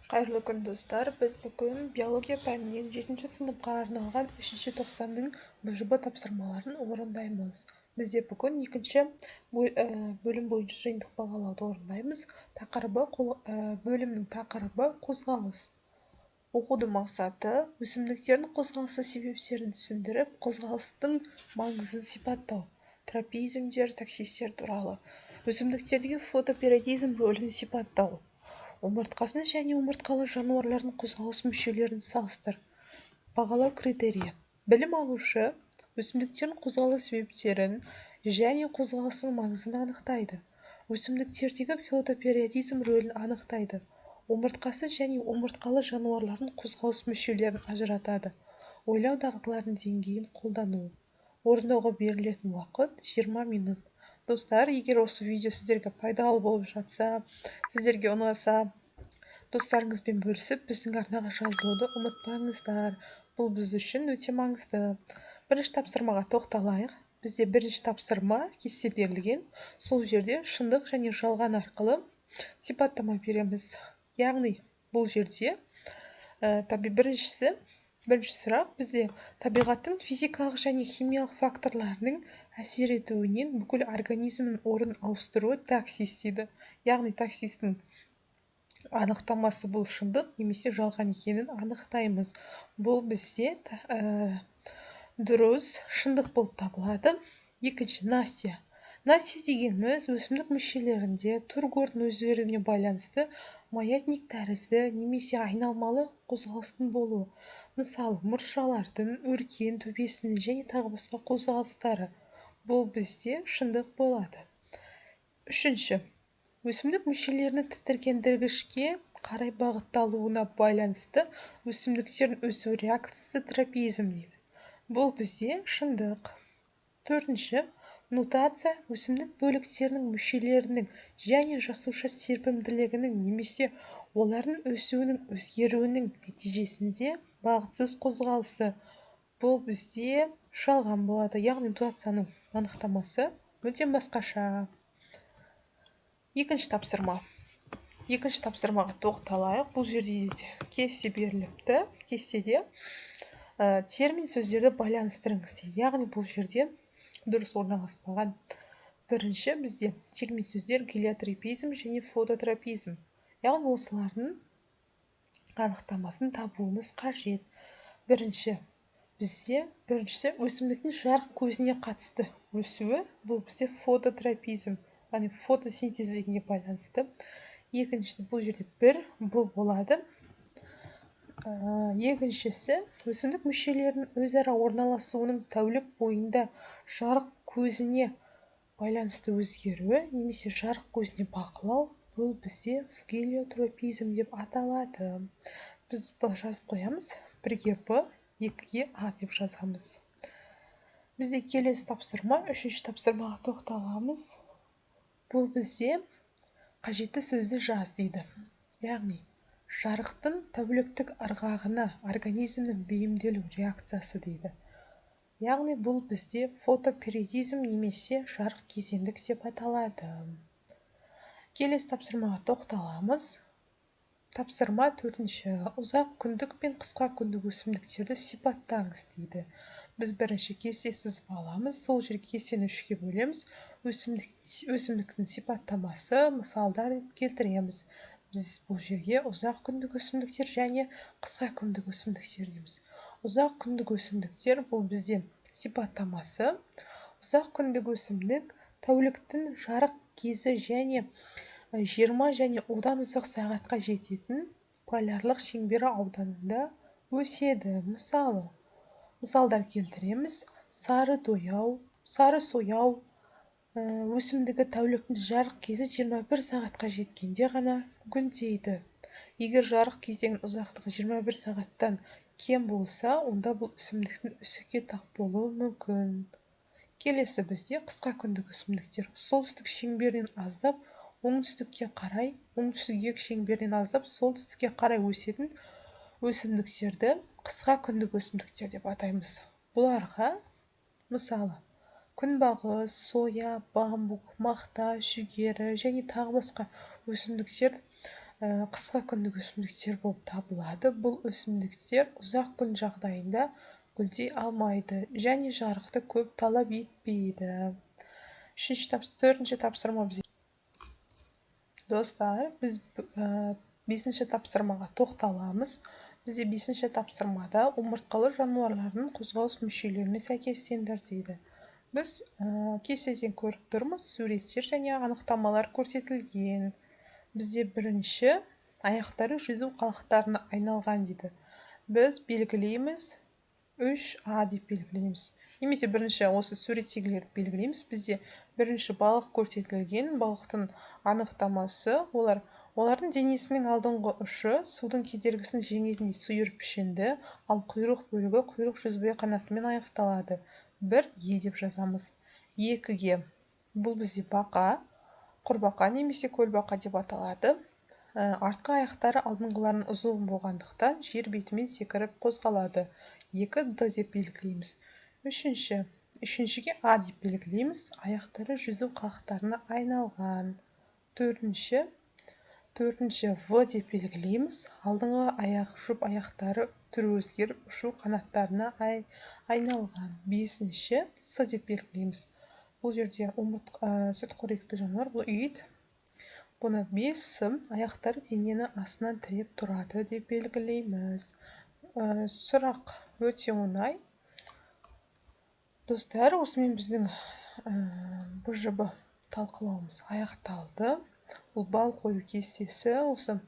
Қайырлы күн достар, біз бүгін биология пәнінен 7-ші сыныпқа арналған 3-ші тоқсанның БЖБ тапсырмаларын орындаймыз. Бізде бүгін 2-ші бөлім бойынша жиынтық бағалауды орындаймыз. Бөлімнің тақырыбы қозғалыс. Оқудың мақсаты өсімдіктердің қозғалысы себептерін түсіндіріп, қозғалыстың маңызын сипаттау, тропизмдер, таксистер туралы, өсімдіктердегі фотопериодизм рөлін сипаттау, омыртқасын және омыртқалы жануарлардың қозғалыс мүшелерін салыстыр. Бағалау критерийі. Білім алушы өсімдіктердің қозғалыс себептерін және қозғалысының маңызын анықтайды. Өсімдіктердегі фотопериодизм рөлін анықтайды. Омыртқасын және омыртқалы жануарлардың қозғалыс мүшелерін ажыратады. Ойлау дағдыларының деңгейін қолдану. Орындауға берілетін уақыт 20 минут. Достар, егер осы видео сіздерге пайдалы болып жатса, сіздерге ұнаса, достарыңызбен бөлісіп, біздің арнаға жазылуды ұмытпаңыздар. Бұл біз үшін өте маңызды. Бірінші тапсырмаға тоқталайық. Бізде бірінші тапсырма кесте берілген. Сол жерде шындық және жалған арқылы сипаттама береміз. Яғни, бұл жерде бірінші сұрақ бізде табиғаттың физикалық және химиялық факторларының әсер етуінен бүкіл организмнің орын ауыстыруы таксис дейді. Яғни таксистің анықтамасы бұл шындық немесе жалған екенін анықтаймыз. Бұл бізде дұрыс шындық болып табылады. Екінші, Настя. Настя дегеніміз өсімдік мүшелерінде тургордың өзгеруіне байланысты маятник тәрізді немесе айналмалы қозғалыстың болуы. Мысалы, мұртшалардың өркен төбесінің және тағы басқа қозғалыстары. Бұл бізде шындық болады. Үшінші, өсімдік мүшелерінің тітіркендіргішке қарай бағытталуына байланысты өсімдіктердің өсу реакциясы тропизм дейді. Бұл бізде шындық. Төртінші, нутация өсімдік бөліктерінің мүшелерінің және жасуша серпімділігінің немесе олардың өсуінің өзгеруінің нәтижесінде бағытсыз қозғалысы. Бұл бізде жалған болады. Яғни нутацияның анықтамасы мүлдем басқаша. Екінші тапсырма. Екінші тапсырмаға тоқталайық. Бұл жерде кесте беріліпті. Кестеде термин сөздерді байланыстырыңыз дейді. Яғни бұл жерде дұрыс орналаспаған. Бірінші бізде термин сөздер гелиотропизм және фототропизм. Яғни осылардың анықтамасын табуымыз қажет. Біріншісі өсімдіктің жарық көзіне қатысты өсуі, бұл бізде фототропизм, яғни фотосинтез дегенге байланысты. Екіншісі бұл жерде бұл болады. Екіншісі өсімдік мүшелерінің өзара орналасуының тәулік бойында жарық көзіне байланысты өзгеруі немесе жарық көзіне бақылау, бұл бізде гелиотропизм деп аталады. Біз жазып қоямыз. Бірге Б, екіге А деп жазамыз. Бізде келесі тапсырма, үшінші тапсырмаға тоқталамыз. Бұл бізде қажетті сөзді жаз дейді. Яғни, жарықтың тәуліктік ырғағына организмнің бейімделу реакциясы дейді. Яғни, бұл бізде фотопериодизм немесе жарық кезеңдік деп аталады. Келесі тапсырмаға тоқталамыз. Тапсырма 4-ші. Ұзақ күндік пен қысқа күндік өсімдіктерді сипаттаңыз дейді. Біз бірінші кесте сызып аламыз. Сол жерге кестені 3-ке бөлеміз. Өсімдіктің сипаттамасы, мысалдар келтіреміз. Біз бұл жерге ұзақ күндік өсімдіктер және қысқа күндік өсімдіктер дейміз. Ұзақ күндік өсімдіктер бұл бізде сипаттамасы. Ұзақ күндік өсімдік тәуліктің жарық кезі және 20 және одан ұзақ сағатқа жететін полярлық шеңбері ауданында өседі. Мысалдар келтіреміз. Сары сояу өсімдігі тәуліктің жарық кезі 21 сағатқа жеткенде ғана гүлдейді. Егер жарық кезеңінің ұзақтығы 21 сағаттан кем болса, онда бұл өсімдіктің үсікке тап болуы мүмкін. Келесі бізде қысқа күндік өсімдіктер. Солтүстік шеңберінен аздап, оңтүстікке қарай, оңтүстік шеңберінен аздап, солтүстікке қарай өсетін өсімдіктерді қысқа күндік өсімдіктер деп атаймыз. Бұларға, мысалы, күнбағыс, соя, бамбук, мақта, жүгері және тағы басқа өсімдіктер қысқа күндік өсімдіктер болып табылады. Бұл өсімдіктер ұзақ күн жағдайында гүлдей алмайды және жарықты көп талап етпейді. Төртінші тапсырма бізде. Достар, біз 5-ші тапсырмаға тоқталамыз. Бізде 5-ші тапсырмада омыртқалы жануарлардың қозғалыс мүшелеріне сәйкестендір дейді. Біз кестеден көріп тұрмыз, суреттер және анықтамалар көрсетілген. Бізде бірінші аяқтары жүзу қалықтарына айналған дейді. Біз белгілейміз 3А деп белгілейміз. Немесе бірінші осы суреттегілерді белгілейміз. Бізде бірінші балық көрсетілген. Балықтың анықтамасы олардың денесінің алдыңғы ұшы судың кедергісін жеңетіндей сүйір пішінді, ал құйрық бөлігі құйрық жүзбе қанатымен аяқталады. 1Е деп жазамыз. 2Ге бұл бізде бақа, құрбақа немесе көлбақа деп аталады. Артқы аяқтары алдыңғыларының ұзын болғандықтан жер бетімен секіріп қозғалады. 2Д деп белгілейміз. Үшіншіге А деп белгілейміз. Аяқтары жүзу қалықтарына айналған. Төртінші В деп белгілейміз. Алдыңғы жұп аяқтары түрі өзгеріп, ұшу қанаттарына айналған. Бесінші С деп белгілейміз. Бұл жерде сүтқоректі жануар, бұл ит. Бұны 5 аяқтары денені астынан тіреп тұрады деп белгілейміз. Сұрақ өте оңай. Достар, осымен біздің БЖБ талқылауымыз аяқталды. Бұл бал қою кестесі. Осы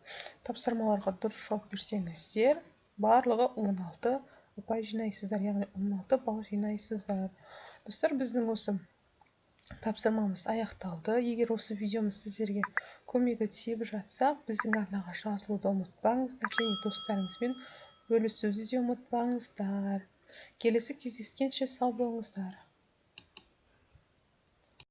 тапсырмаларға дұрыс жауап берсеңіздер, барлығы 16 ұпай жинайсыздар, яғни 16 балл жинайсыздар. Достар, біздің осы тапсырмамыз аяқталды. Егер осы видеомыз сіздерге көмегі тиіп жатса, біздің арнаға жазылуды ұмытпаңыздар және достарыңызбен бөлісуді де ұмытпаңыздар. Келесі кездескенше сау болыңыздар.